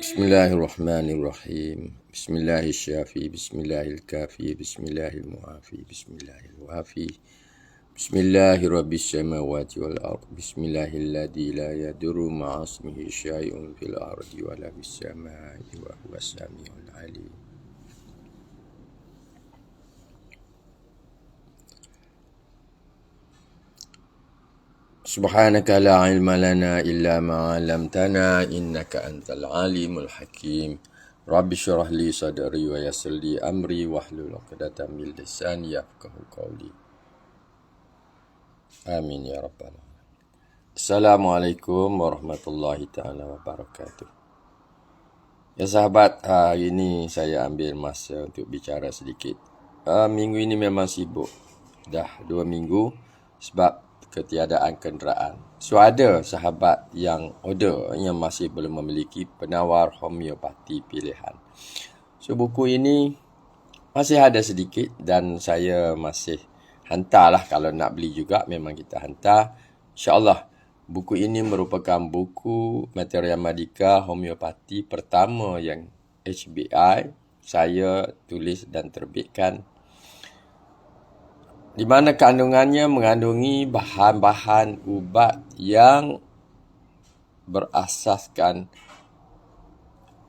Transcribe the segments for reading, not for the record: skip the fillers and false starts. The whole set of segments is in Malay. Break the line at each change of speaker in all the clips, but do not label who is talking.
Bismillahirrahmanirrahim. Bismillahirrahmanirrahim. Bismillahirrahmanirrahim. Bismillahirrahmanirrahim. Bismillahirrahmanirrahim. Bismillahirabbis samawati wal ard. Bismillahilladzi la yadurru ma'a ismihi syai'un fil ardi wa la fis samai wa huwas samiul alim. Subhanaka la ilma lana illa ma 'allamtana innaka antal alimul hakim. Rabbi shrah li sadri wa yassir li amri wahlul 'uqdatam min lisani yafqahu qawli. Amin ya rabbal alamin. Assalamualaikum warahmatullahi taala wabarakatuh. Ya sahabat, hari ini saya ambil masa untuk bicara sedikit. Minggu ini memang sibuk. Dah 2 minggu sebab ketiadaan kenderaan. So ada sahabat yang order yang masih belum memiliki penawar homeopati pilihan. So buku ini masih ada sedikit dan saya masih hantarlah, kalau nak beli juga memang kita hantar. InsyaAllah buku ini merupakan buku Materia Medica homeopati pertama yang HBI saya tulis dan terbitkan, di mana kandungannya mengandungi bahan-bahan ubat yang berasaskan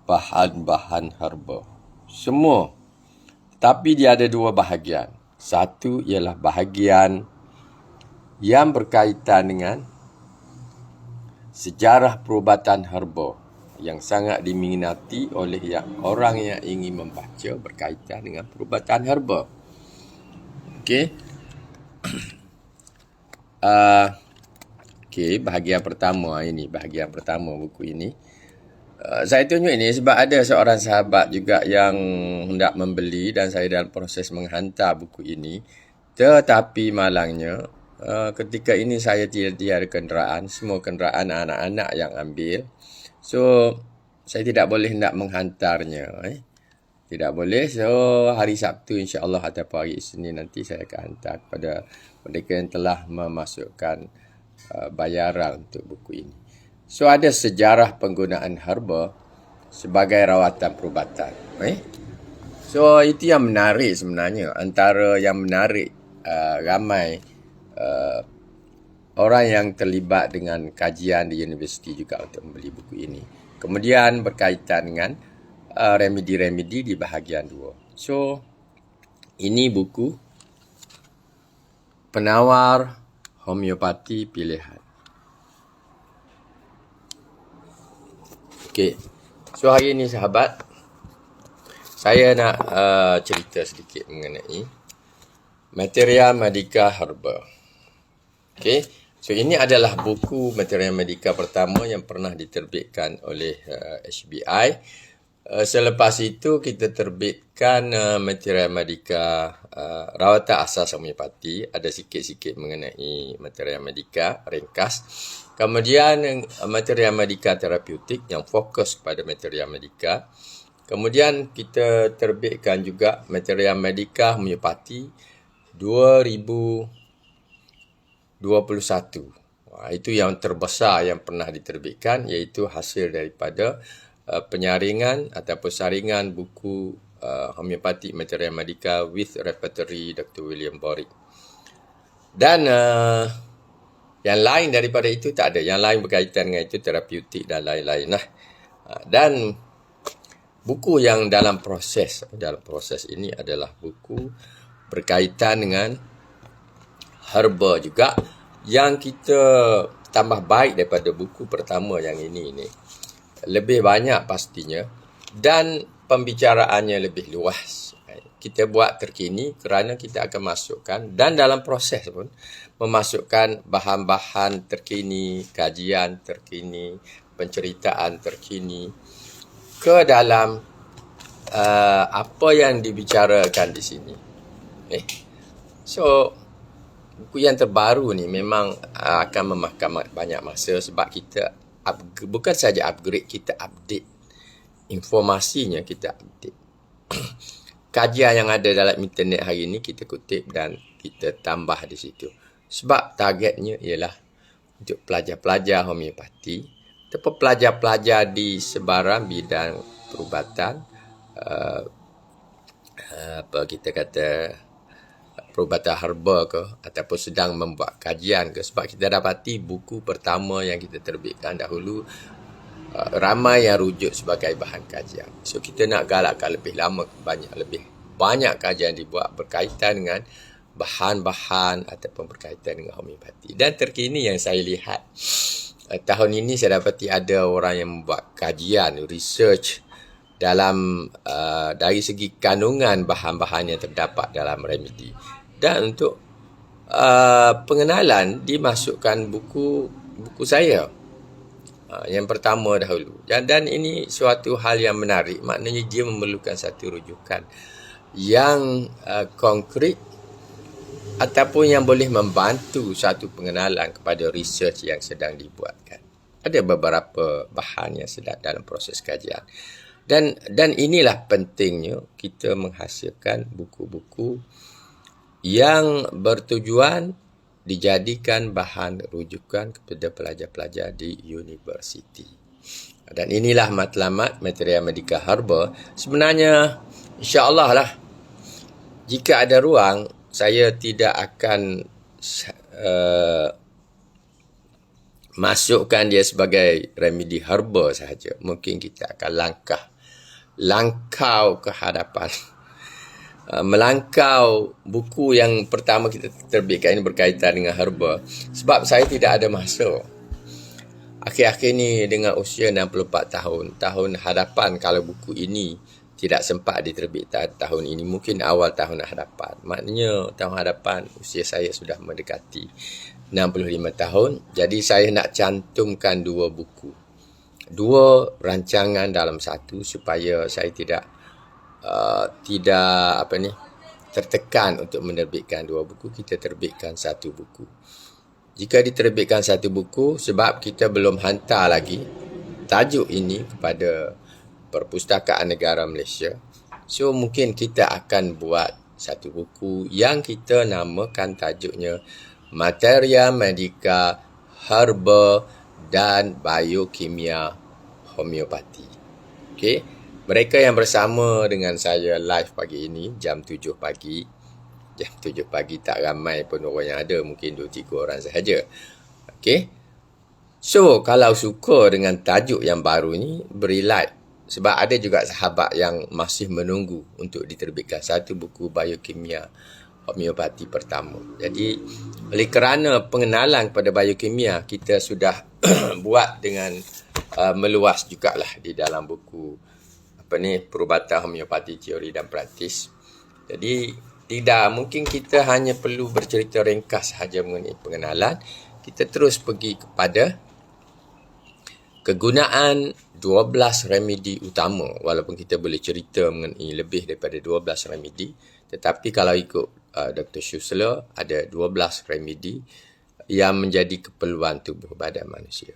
bahan-bahan herba. Semua. Tapi dia ada 2 bahagian. Satu ialah bahagian yang berkaitan dengan sejarah perubatan herba yang sangat diminati oleh orang yang ingin membaca berkaitan dengan perubatan herba. Okey. Bahagian pertama ini, bahagian pertama buku ini. Saya tunjuk ini sebab ada seorang sahabat juga yang hendak membeli dan saya dalam proses menghantar buku ini. Tetapi malangnya, ketika ini saya tidak ada kenderaan, semua kenderaan anak-anak yang ambil. So, saya tidak boleh hendak menghantarnya. Tidak boleh. So, hari Sabtu insya-Allah ataupun hari Isnin nanti saya akan hantar kepada mereka yang telah memasukkan bayaran untuk buku ini. So, ada sejarah penggunaan herba sebagai rawatan perubatan. So, itu yang menarik sebenarnya. Antara yang menarik, ramai orang yang terlibat dengan kajian di universiti juga untuk membeli buku ini. Kemudian berkaitan dengan remedi-remedi di bahagian 2. So, ini buku penawar homeopati pilihan. Okey. So, hari ini sahabat, saya nak cerita sedikit mengenai Materia Medica Herba. Okey. So, ini adalah buku Materia Medica pertama yang pernah diterbitkan oleh HBI. Selepas itu kita terbitkan Materia Medica rawatan asas homeopati. Ada sikit-sikit mengenai Materia Medica ringkas. Kemudian Materia Medica terapeutik yang fokus pada Materia Medica. Kemudian kita terbitkan juga Materia Medica homeopati 2021. Itu yang terbesar yang pernah diterbitkan, iaitu hasil daripada penyaringan ataupun saringan buku homeopati Materia Medica with repertory Dr. William Borick. Dan yang lain daripada itu tak ada. Yang lain berkaitan dengan itu terapeutik dan lain-lain. Dan buku yang dalam proses ini adalah buku berkaitan dengan herba juga, yang kita tambah baik daripada buku pertama yang ini. Lebih banyak pastinya dan pembicaraannya lebih luas. Kita buat terkini kerana kita akan masukkan dan dalam proses pun memasukkan bahan-bahan terkini, kajian terkini, penceritaan terkini ke dalam apa yang dibicarakan di sini. So, buku yang terbaru ni memang akan memakan banyak masa sebab kita bukan saja upgrade, kita update informasinya, kita update. Kajian yang ada dalam internet hari ini kita kutip dan kita tambah di situ. Sebab targetnya ialah untuk pelajar-pelajar homeopati ataupun pelajar-pelajar di sebarang bidang perubatan, apa kita kata, perubatan herba ke, ataupun sedang membuat kajian ke. Sebab kita dapati buku pertama yang kita terbitkan dahulu ramai yang rujuk sebagai bahan kajian. So kita nak galakkan lebih lama, lebih banyak kajian dibuat berkaitan dengan bahan-bahan ataupun berkaitan dengan homeopati. Dan terkini yang saya lihat, tahun ini saya dapati ada orang yang membuat kajian, research dalam dari segi kandungan bahan-bahan yang terdapat dalam remedi. Dan untuk pengenalan dimasukkan buku saya. Yang pertama dahulu. Dan ini suatu hal yang menarik. Maknanya dia memerlukan satu rujukan yang konkret ataupun yang boleh membantu satu pengenalan kepada research yang sedang dibuatkan. Ada beberapa bahan yang sedang dalam proses kajian. Dan inilah pentingnya kita menghasilkan buku-buku yang bertujuan dijadikan bahan rujukan kepada pelajar-pelajar di universiti. Dan inilah matlamat Materia Medica Herba. Sebenarnya, insya-Allah lah, jika ada ruang, saya tidak akan masukkan dia sebagai remedi herba sahaja. Mungkin kita akan langkau ke hadapan. Melangkau buku yang pertama kita terbitkan ini berkaitan dengan herba. Sebab saya tidak ada masa. Akhir-akhir ni dengan usia 64 tahun hadapan, kalau buku ini tidak sempat diterbitkan tahun ini, mungkin awal tahun hadapan. Maknanya tahun hadapan usia saya sudah mendekati 65 tahun. Jadi saya nak cantumkan 2 buku. 2 rancangan dalam satu supaya saya tidak tertekan untuk menerbitkan 2 buku. Kita terbitkan 1 buku. Jika diterbitkan 1 buku, sebab kita belum hantar lagi tajuk ini kepada Perpustakaan Negara Malaysia, so mungkin kita akan buat 1 buku yang kita namakan tajuknya Materia Medica Herba dan Biokimia Homeopati. Okey. Mereka yang bersama dengan saya live pagi ini, jam 7 pagi. Jam 7 pagi tak ramai pun orang yang ada, mungkin 2-3 orang sahaja. Okey. So, kalau suka dengan tajuk yang baru ni, beri like. Sebab ada juga sahabat yang masih menunggu untuk diterbitkan 1 buku biokimia homeopati pertama. Jadi, oleh kerana pengenalan kepada biokimia, kita sudah buat dengan meluas jugalah di dalam buku perubatan homeopati teori dan praktis. Jadi tidak mungkin kita hanya perlu bercerita ringkas sahaja mengenai pengenalan. Kita terus pergi kepada kegunaan 12 remedi utama. Walaupun kita boleh cerita mengenai lebih daripada 12 remedi, tetapi kalau ikut Dr. Schuessler, ada 12 remedi yang menjadi keperluan tubuh badan manusia.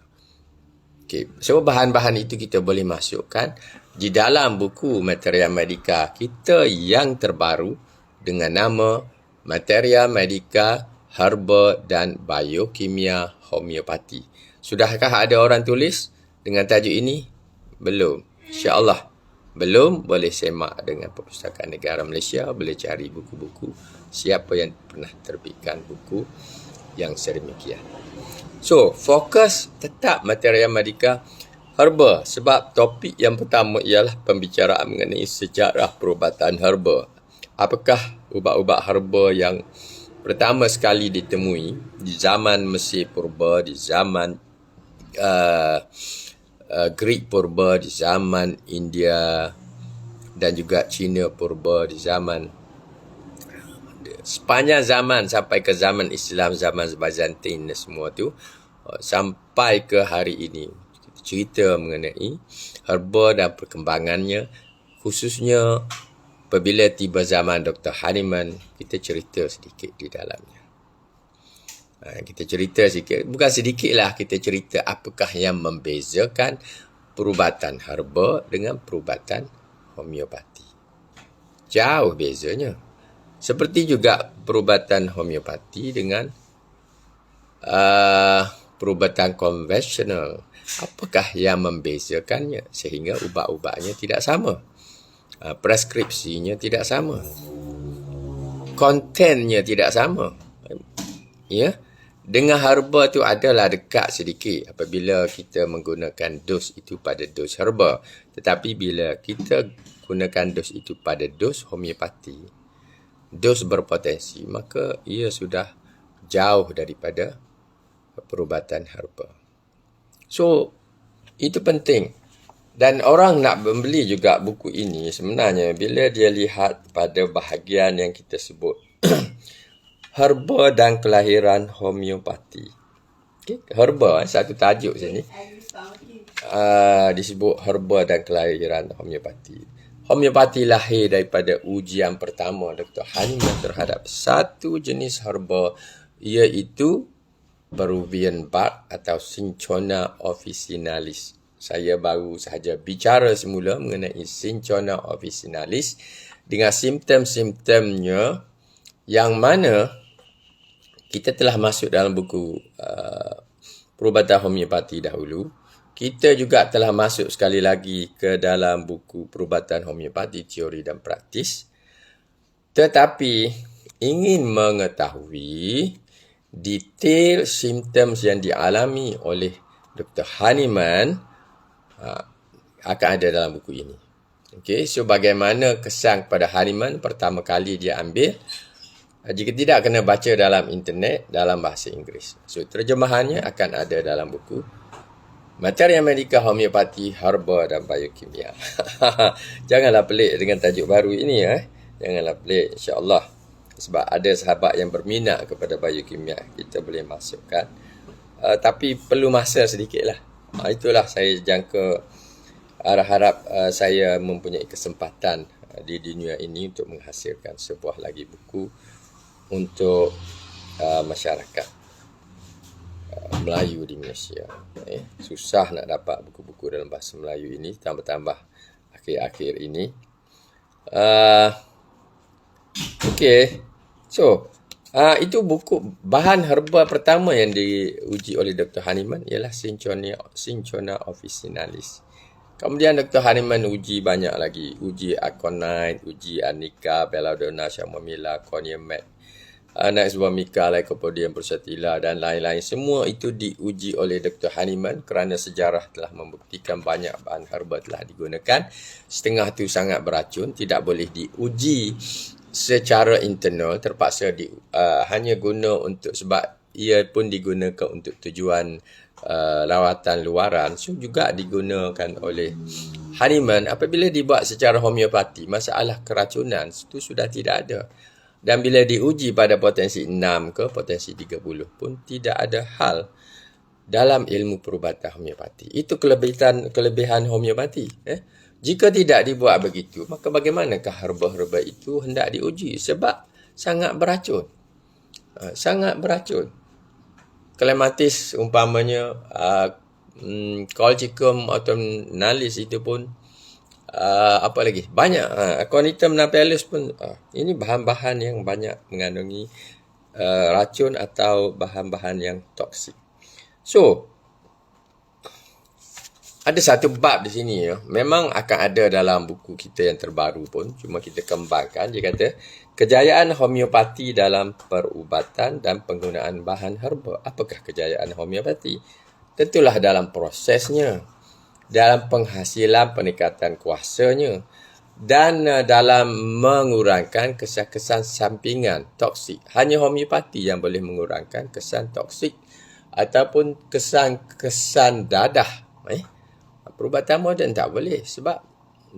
Okay. So, bahan-bahan itu kita boleh masukkan di dalam buku Materia Medica kita yang terbaru dengan nama Materia Medica Herba dan Biokimia Homeopati. Sudahkah ada orang tulis dengan tajuk ini? Belum. InsyaAllah. Belum, boleh semak dengan Perpustakaan Negara Malaysia, boleh cari buku-buku siapa yang pernah terbitkan buku yang sedemikian. So, fokus tetap Materia Medica Herba, sebab topik yang pertama ialah pembicaraan mengenai sejarah perubatan herba. Apakah ubat-ubat herba yang pertama sekali ditemui di zaman Mesir purba, di zaman Greek purba, di zaman India dan juga China purba, di zaman sepanjang zaman sampai ke zaman Islam, zaman Byzantine dan semua tu, sampai ke hari ini. Kita cerita mengenai herba dan perkembangannya, khususnya apabila tiba zaman Dr. Hahnemann, kita cerita sedikit di dalamnya. Kita cerita sikit, bukan sedikit lah, kita cerita apakah yang membezakan perubatan herba dengan perubatan homeopati. Jauh bezanya. Seperti juga perubatan homeopati dengan perubatan konvensional. Apakah yang membezakannya sehingga ubat-ubatnya tidak sama? Preskripsinya tidak sama. Kontennya tidak sama. Ya. Dengan herba tu adalah dekat sedikit apabila kita menggunakan dos itu pada dos herba. Tetapi bila kita gunakan dos itu pada dos homeopati, dos berpotensi, maka ia sudah jauh daripada perubatan herba. So, itu penting. Dan orang nak membeli juga buku ini sebenarnya bila dia lihat pada bahagian yang kita sebut herba dan kelahiran homeopati. Okay. Herba, satu tajuk sini. Disebut herba dan kelahiran homeopati. Homeopati lahir daripada ujian pertama Dr. Hahnemann terhadap satu jenis herba, iaitu Peruvian bark atau Cinchona officinalis. Saya baru sahaja bicara semula mengenai Cinchona officinalis dengan simptom-simptomnya yang mana kita telah masuk dalam buku perubatan homeopati dahulu. Kita juga telah masuk sekali lagi ke dalam buku perubatan homeopati teori dan praktis. Tetapi ingin mengetahui detail simptom yang dialami oleh Dr. Hahnemann akan ada dalam buku ini. Okay, so bagaimana kesan kepada Hahnemann pertama kali dia ambil? Jika tidak, kena baca dalam internet dalam bahasa Inggeris. So, terjemahannya akan ada dalam buku Materia Medika Homeopati, Herba dan Biokimia. Janganlah pelik dengan tajuk baru ini. Janganlah pelik, insya-Allah. Sebab ada sahabat yang berminat kepada biokimia, kita boleh masukkan. Tapi perlu masa sedikit lah. Itulah saya jangka, harap saya mempunyai kesempatan di dunia ini untuk menghasilkan sebuah lagi buku untuk masyarakat Melayu di Malaysia. Susah nak dapat buku-buku dalam bahasa Melayu ini, tambah-tambah akhir-akhir ini. Okey. So, itu buku bahan herba pertama yang diuji oleh Dr. Hahnemann ialah Cinchona officinalis. Kemudian Dr. Hahnemann uji banyak lagi. Uji aconite, uji arnica, belladonna, chamomilla, cornea-mat, Anaxvomica, Lycopodium versatila dan lain-lain. Semua itu diuji oleh Dr. Hahnemann kerana sejarah telah membuktikan banyak bahan herba telah digunakan. Setengah itu sangat beracun, tidak boleh diuji secara internal, terpaksa hanya guna untuk sebab ia pun digunakan untuk tujuan lawatan luaran. So juga digunakan oleh Hahnemann apabila dibuat secara homeopati. Masalah keracunan itu sudah tidak ada. Dan bila diuji pada potensi 6 ke potensi 30 pun tidak ada hal dalam ilmu perubatan homeopati. Itu kelebihan homeopati. Jika tidak dibuat begitu, maka bagaimanakah herba-herba itu hendak diuji? Sebab sangat beracun. Sangat beracun. Clematis umpamanya, Colchicum autumnalis itu pun, apa lagi? Banyak. Aconitum napellus pun, ini bahan-bahan yang banyak mengandungi racun atau bahan-bahan yang toksik. So, ada satu bab di sini ya. Memang akan ada dalam buku kita yang terbaru pun. Cuma kita kembangkan. Dia kata, kejayaan homeopati dalam perubatan dan penggunaan bahan herba. Apakah kejayaan homeopati? Tentulah dalam prosesnya, dalam penghasilan peningkatan kuasanya, dan dalam mengurangkan kesan-kesan sampingan toksik. Hanya homeopati yang boleh mengurangkan kesan toksik ataupun kesan-kesan dadah. Perubatan moden tak boleh sebab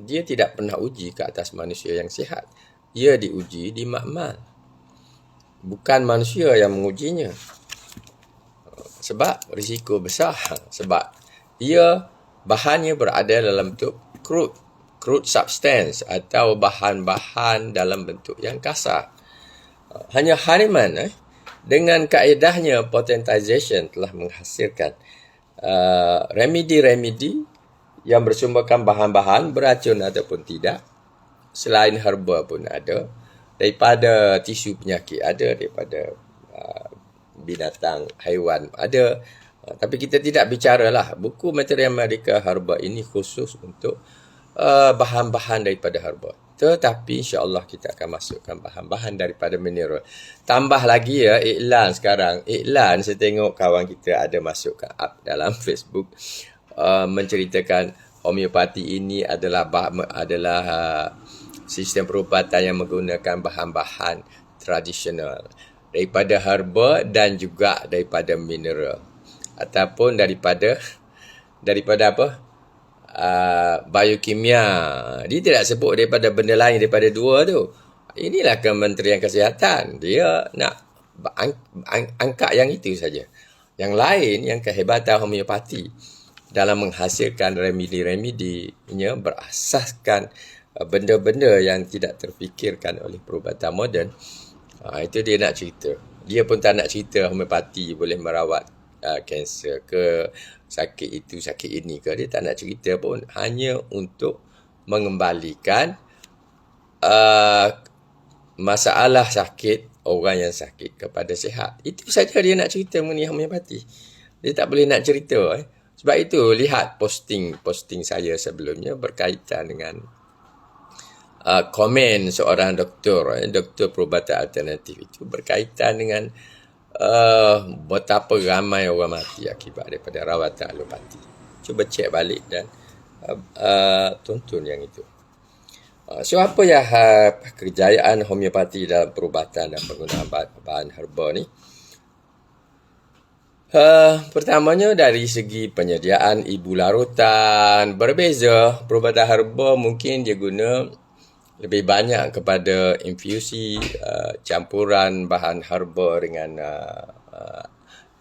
dia tidak pernah uji ke atas manusia yang sihat. Ia diuji di makmal. Bukan manusia yang mengujinya. Sebab risiko besar. Sebab ia bahannya berada dalam bentuk crude substance atau bahan-bahan dalam bentuk yang kasar. Hanya Hahnemann dengan kaedahnya potentization telah menghasilkan remedi-remedi yang bersumberkan bahan-bahan beracun ataupun tidak. Selain herba pun ada. Daripada tisu penyakit ada, daripada binatang, haiwan ada, Tapi kita tidak bicaralah buku Materia Medica Herba ini khusus untuk bahan-bahan daripada herba. Tetapi insya-Allah kita akan masukkan bahan-bahan daripada mineral. Tambah lagi ya iklan sekarang. Iklan saya tengok kawan kita ada masukkan up dalam Facebook menceritakan homeopati ini adalah sistem perubatan yang menggunakan bahan-bahan tradisional daripada herba dan juga daripada mineral ataupun daripada apa? Biokimia. Dia tidak sebut daripada benda lain daripada dua tu. Inilah Kementerian Kesihatan. Dia nak angkat yang itu saja. Yang lain, yang kehebatan homeopati dalam menghasilkan remedi-remedinya berasaskan benda-benda yang tidak terfikirkan oleh perubatan moden. Itu dia nak cerita. Dia pun tak nak cerita homeopati boleh merawat kanser ke, sakit itu, sakit ini ke. Dia tak nak cerita pun. Hanya untuk mengembalikan masalah sakit orang yang sakit kepada sihat. Itu saja dia nak cerita mengenai homeopati. Dia tak boleh nak cerita. Sebab itu, lihat posting saya sebelumnya berkaitan dengan komen seorang doktor perubatan alternatif itu berkaitan dengan betapa ramai orang mati akibat daripada rawatan alopati. Cuba cek balik dan tonton yang itu. So apa ya kejayaan homeopati dalam perubatan dan penggunaan bahan herba ni? Pertamanya dari segi penyediaan ibu larutan berbeza. Perubatan herba mungkin dia guna lebih banyak kepada infusi, campuran bahan herba dengan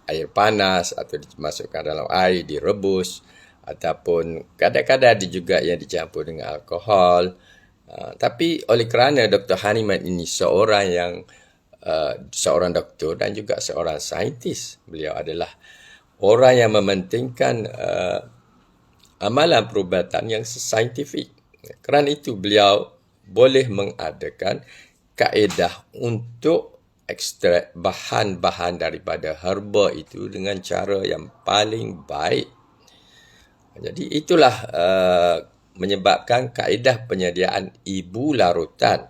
air panas atau dimasukkan dalam air, direbus ataupun kadang-kadang ada juga yang dicampur dengan alkohol. Tapi oleh kerana Dr. Hahnemann ini seorang doktor dan juga seorang saintis, beliau adalah orang yang mementingkan amalan perubatan yang saintifik. Kerana itu beliau boleh mengadakan kaedah untuk ekstrak bahan-bahan daripada herba itu dengan cara yang paling baik. Jadi itulah menyebabkan kaedah penyediaan ibu larutan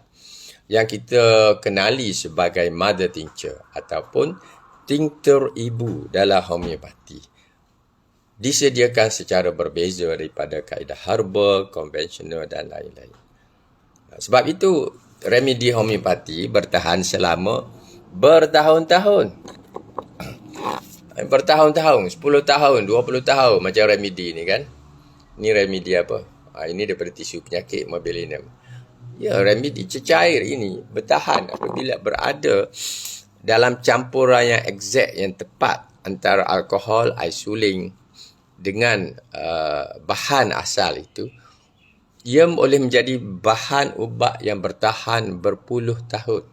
yang kita kenali sebagai mother tincture ataupun tincture ibu dalam homeopati disediakan secara berbeza daripada kaedah herba, konvensional dan lain-lain. Sebab itu remedi homeopati bertahan selama bertahun-tahun. Bertahun-tahun, 10 tahun, 20 tahun macam remedi ni kan. Ni remedi apa? Ini daripada tisu penyakit mobilinium. Ya, remedi cecair ini bertahan apabila berada dalam campuran yang exact, yang tepat antara alkohol, isolin dengan bahan asal itu. Ia boleh menjadi bahan ubat yang bertahan berpuluh tahun.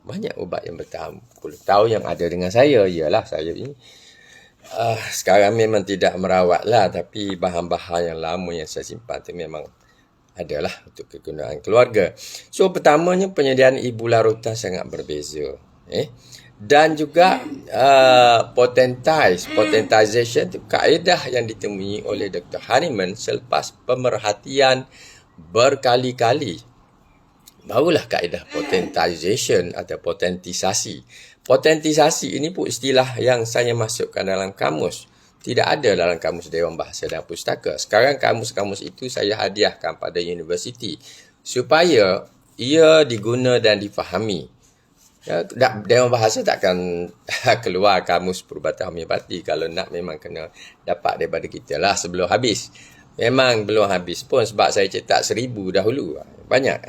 Banyak ubat yang bertahan berpuluh tahun yang ada dengan saya. Ialah saya ini sekarang memang tidak merawat lah. Tapi bahan-bahan yang lama yang saya simpan itu memang adalah untuk kegunaan keluarga. So pertamanya penyediaan ibu larutan sangat berbeza. Dan juga potentization itu kaedah yang ditemui oleh Dr. Hahnemann selepas pemerhatian berkali-kali. Barulah kaedah potentization atau potentisasi. Potentisasi ini pun istilah yang saya masukkan dalam kamus. Tidak ada dalam kamus Dewan Bahasa dan Pustaka. Sekarang kamus-kamus itu saya hadiahkan pada universiti supaya ia diguna dan difahami. Dewan Bahasa takkan keluar kamus perubatan homeopati. Kalau nak memang kena dapat daripada kita lah sebelum habis. Memang belum habis pun sebab saya cetak 1000 dahulu. Banyak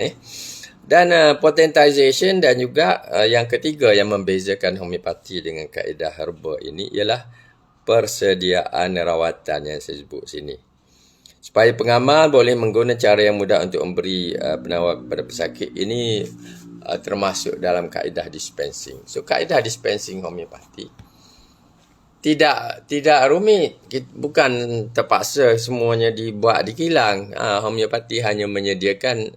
Dan potentization dan juga yang ketiga yang membezakan homeopati dengan kaedah herba ini ialah persediaan rawatan yang saya sebut sini. Supaya pengamal boleh menggunakan cara yang mudah untuk memberi penawar kepada pesakit ini termasuk dalam kaedah dispensing. So kaedah dispensing homeopati tidak rumit, bukan terpaksa semuanya dibuat di kilang. Homeopati hanya menyediakan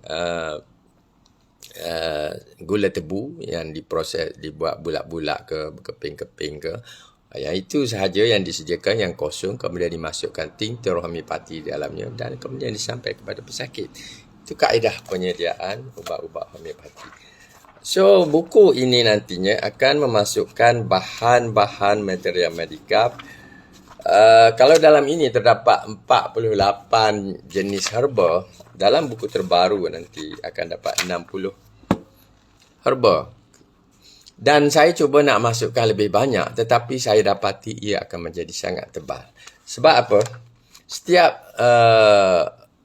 gula tebu yang diproses, dibuat bulat-bulat ke keping-keping ke, Yang itu sahaja yang disediakan, yang kosong, kemudian dimasukkan tinctur homeopati di dalamnya dan kemudian disampaikan kepada pesakit. Itu kaedah penyediaan ubat-ubat homeopati. So, buku ini nantinya akan memasukkan bahan-bahan material medikal. Kalau dalam ini terdapat 48 jenis herba, dalam buku terbaru nanti akan dapat 60 herba. Dan saya cuba nak masukkan lebih banyak, tetapi saya dapati ia akan menjadi sangat tebal. Sebab apa? Setiap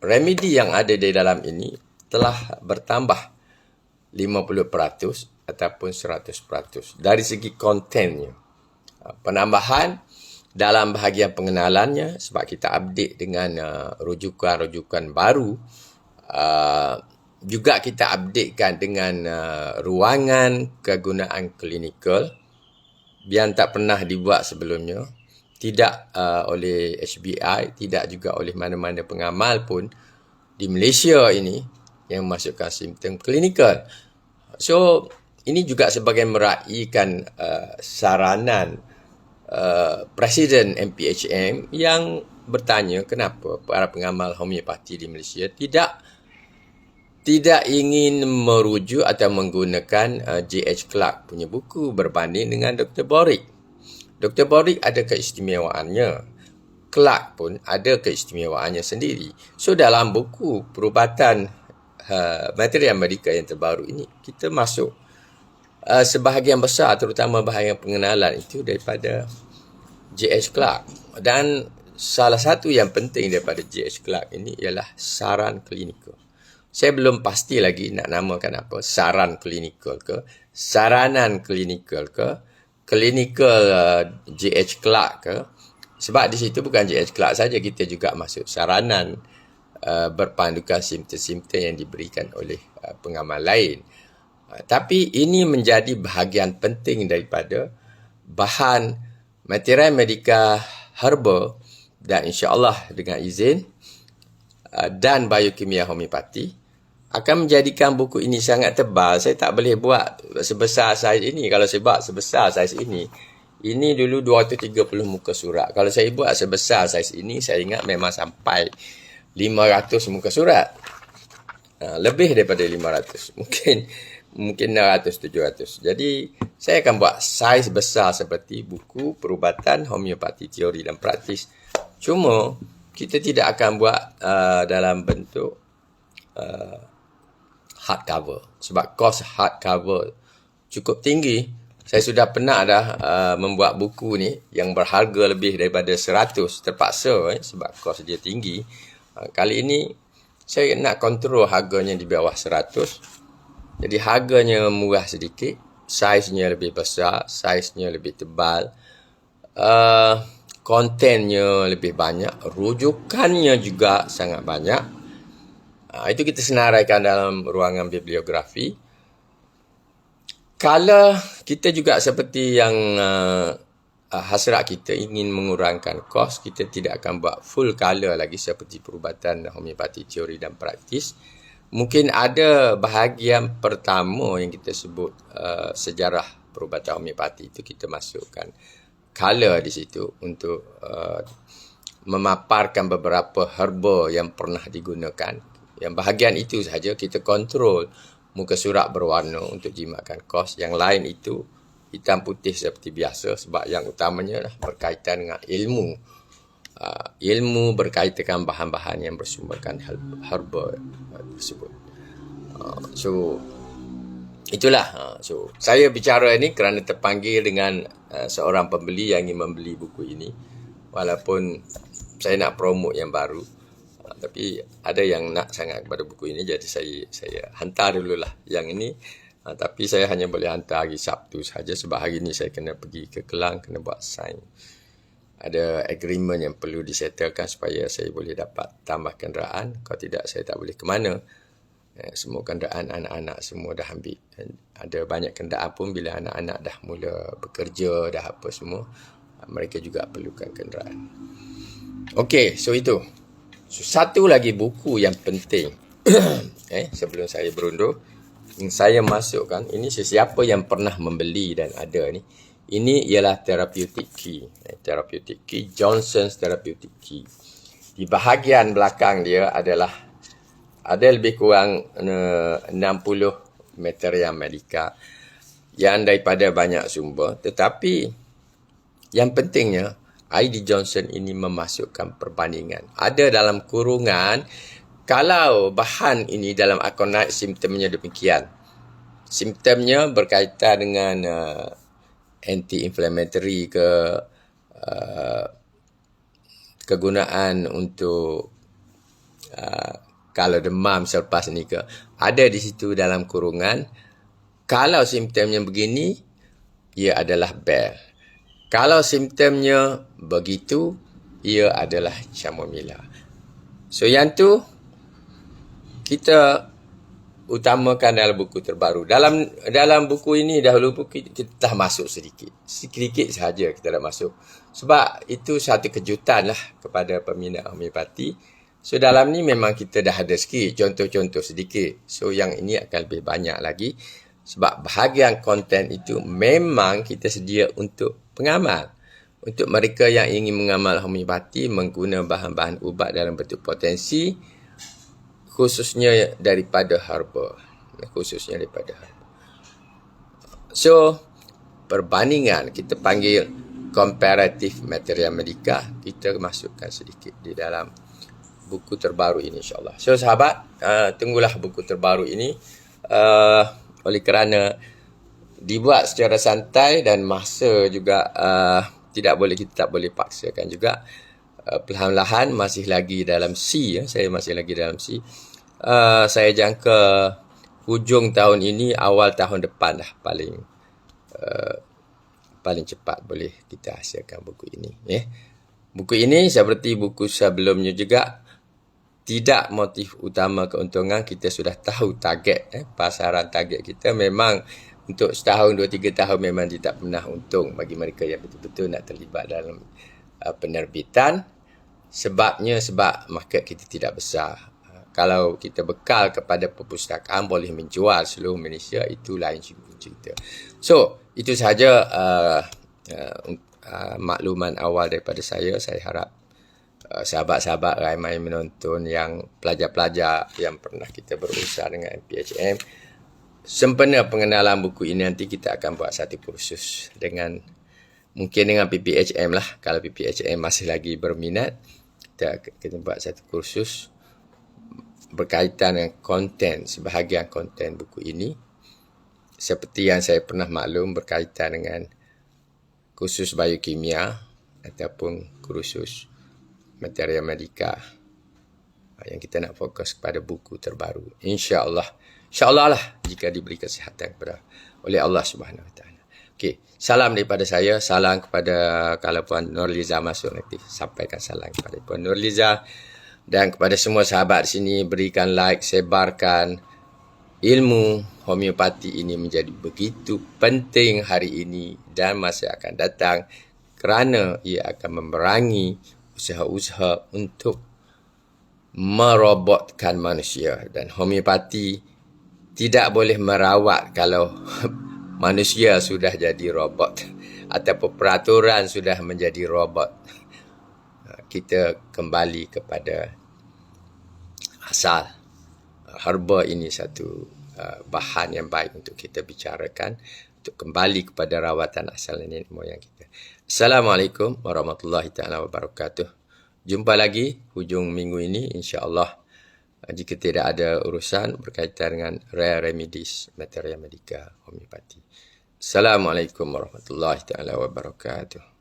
remedi yang ada di dalam ini telah bertambah 50% ataupun 100% dari segi kontennya. Penambahan dalam bahagian pengenalannya, sebab kita update dengan rujukan-rujukan baru, juga kita updatekan dengan ruangan kegunaan klinikal yang tak pernah dibuat sebelumnya, tidak oleh HBI, tidak juga oleh mana-mana pengamal pun di Malaysia ini yang memasukkan simptom klinikal. So, ini juga sebagai meraihkan saranan Presiden MPHM yang bertanya kenapa para pengamal homeopati di Malaysia tidak ingin merujuk atau menggunakan J.H. Clark punya buku berbanding dengan Dr. Boric. Dr. Boric ada keistimewaannya. Clark pun ada keistimewaannya sendiri. So, dalam buku perubatan material medikal yang terbaru ini, kita masuk sebahagian besar, terutama bahagian pengenalan itu daripada J.H. Clark. Dan salah satu yang penting daripada J.H. Clark ini ialah saran klinikal. Saya belum pasti lagi nak namakan apa, saran klinikal ke, saranan klinikal ke, klinikal J.H. Clark ke. Sebab di situ bukan J.H. Clark saja, kita juga masuk saranan berpandukan simptom-simptom yang diberikan oleh pengamal lain. Tapi ini menjadi bahagian penting daripada bahan material medikal herba dan insya-Allah dengan izin dan biokimia homeopati akan menjadikan buku ini sangat tebal. Saya tak boleh buat sebesar saiz ini. Kalau saya buat sebesar saiz ini dulu 230 muka surat. Kalau saya buat sebesar saiz ini, saya ingat memang sampai 500 muka surat. Lebih daripada 500. Mungkin 600, 700. Jadi, saya akan buat saiz besar seperti buku perubatan homeopati teori dan praktis. Cuma, kita tidak akan buat dalam bentuk hardcover. Sebab kos hardcover cukup tinggi. Saya sudah pernah dah membuat buku ni yang berharga lebih daripada 100. Terpaksa sebab kos dia tinggi. Kali ini saya nak kontrol harganya di bawah 100. Jadi harganya murah sedikit. Saiznya lebih besar. Saiznya lebih tebal. Kontennya lebih banyak. Rujukannya juga sangat banyak. Itu kita senaraikan dalam ruangan bibliografi. Kalau kita juga seperti yang hasrat kita ingin mengurangkan kos, kita tidak akan buat full color lagi seperti perubatan homeopati teori dan praktis. Mungkin ada bahagian pertama yang kita sebut sejarah perubatan homeopati itu kita masukkan color di situ untuk memaparkan beberapa herba yang pernah digunakan. Yang bahagian itu sahaja kita kontrol muka surat berwarna untuk jimatkan kos. Yang lain itu hitam putih seperti biasa sebab yang utamanya berkaitan dengan ilmu. Ilmu berkaitan dengan bahan-bahan yang bersumberkan herba tersebut. So, itulah. So, saya bicara ini kerana terpanggil dengan seorang pembeli yang ingin membeli buku ini. Walaupun saya nak promote yang baru. Tapi ada yang nak sangat kepada buku ini, jadi saya hantar dululah yang ini. Tapi saya hanya boleh hantar hari Sabtu sahaja sebab hari ini saya kena pergi ke Kelang, kena buat sign. Ada agreement yang perlu disettlekan supaya saya boleh dapat tambah kenderaan. Kalau tidak, saya tak boleh ke mana. Semua kenderaan anak-anak semua dah ambil. Ada banyak kenderaan pun bila anak-anak dah mula bekerja, dah apa semua, mereka juga perlukan kenderaan. Okey, so itu. So, satu lagi buku yang penting sebelum saya berundur, yang saya masukkan, ini sesiapa yang pernah membeli dan ada ni, Ini ialah therapeutic key. Therapeutic key, Johnson's therapeutic key. Di bahagian belakang dia adalah ada lebih kurang 60 Materia Medica yang daripada banyak sumber. Tetapi yang pentingnya, ID Johnson ini memasukkan perbandingan. Ada dalam kurungan, kalau bahan ini dalam akonite simptomnya demikian. Simptomnya berkaitan dengan anti-inflammatory ke kegunaan untuk kalau demam selepas ni ke. Ada di situ dalam kurungan. Kalau simptomnya begini, ia adalah bel. Kalau simptomnya begitu, ia adalah chamomilla. So yang tu kita utamakan dalam buku terbaru. Dalam buku ini dahulu kita dah masuk sedikit sahaja kita dah masuk. Sebab itu satu kejutan lah kepada peminat homeopati. So dalam ni memang kita dah ada sikit contoh-contoh sedikit. So yang ini akan lebih banyak lagi. Sebab bahagian konten itu memang kita sedia untuk pengamal. Untuk mereka yang ingin mengamal homeopati menggunakan bahan-bahan ubat dalam bentuk potensi, khususnya daripada herba. So, perbandingan kita panggil comparative Materia Medica, kita masukkan sedikit di dalam buku terbaru ini insyaAllah. So sahabat, tunggulah buku terbaru ini. Oleh kerana dibuat secara santai dan masa juga kita tak boleh paksakan juga. Perlahan-lahan masih lagi dalam C, saya masih lagi dalam C. Saya jangka hujung tahun ini, awal tahun depan lah paling cepat boleh kita hasilkan buku ini. Buku ini seperti buku sebelumnya juga, tidak motif utama keuntungan. Kita sudah tahu target, pasaran target kita memang untuk setahun, 2-3 tahun memang tidak pernah untung bagi mereka yang betul-betul nak terlibat dalam penerbitan. Sebab market kita tidak besar. Kalau kita bekal kepada perpustakaan boleh menjual seluruh Malaysia, itu lain cerita. So, itu sahaja makluman awal daripada saya. Saya harap sahabat-sahabat ramai menonton yang pelajar-pelajar yang pernah kita berusaha dengan MPHM. Sempena pengenalan buku ini, nanti kita akan buat satu kursus mungkin dengan PPHM lah. Kalau PPHM masih lagi berminat, kita buat satu kursus berkaitan dengan sebahagian konten buku ini. Seperti yang saya pernah maklum berkaitan dengan kursus biokimia ataupun kursus Materia Medica, yang kita nak fokus kepada buku terbaru. InsyaAllah lah, jika diberi kesihatan oleh Allah Subhanahu Wa Taala. Okey, salam daripada saya. Salam kepada, kalau Puan Nurliza masuk nanti, sampaikan salam kepada Puan Nurliza. Dan kepada semua sahabat di sini, berikan like, sebarkan ilmu homeopati ini menjadi begitu penting hari ini dan masa akan datang, kerana ia akan memerangi usaha-usaha untuk merobotkan manusia. Dan homeopati tidak boleh merawat kalau manusia sudah jadi robot ataupun peraturan sudah menjadi robot. Kita kembali kepada asal. Herba ini satu bahan yang baik untuk kita bicarakan, untuk kembali kepada rawatan asal nenek moyang kita. Assalamualaikum warahmatullahi taala wabarakatuh. Jumpa lagi hujung minggu ini insya-Allah, jika tidak ada urusan berkaitan dengan Rare Remedies Materia Medica Homeopati. Assalamualaikum warahmatullahi taala wabarakatuh.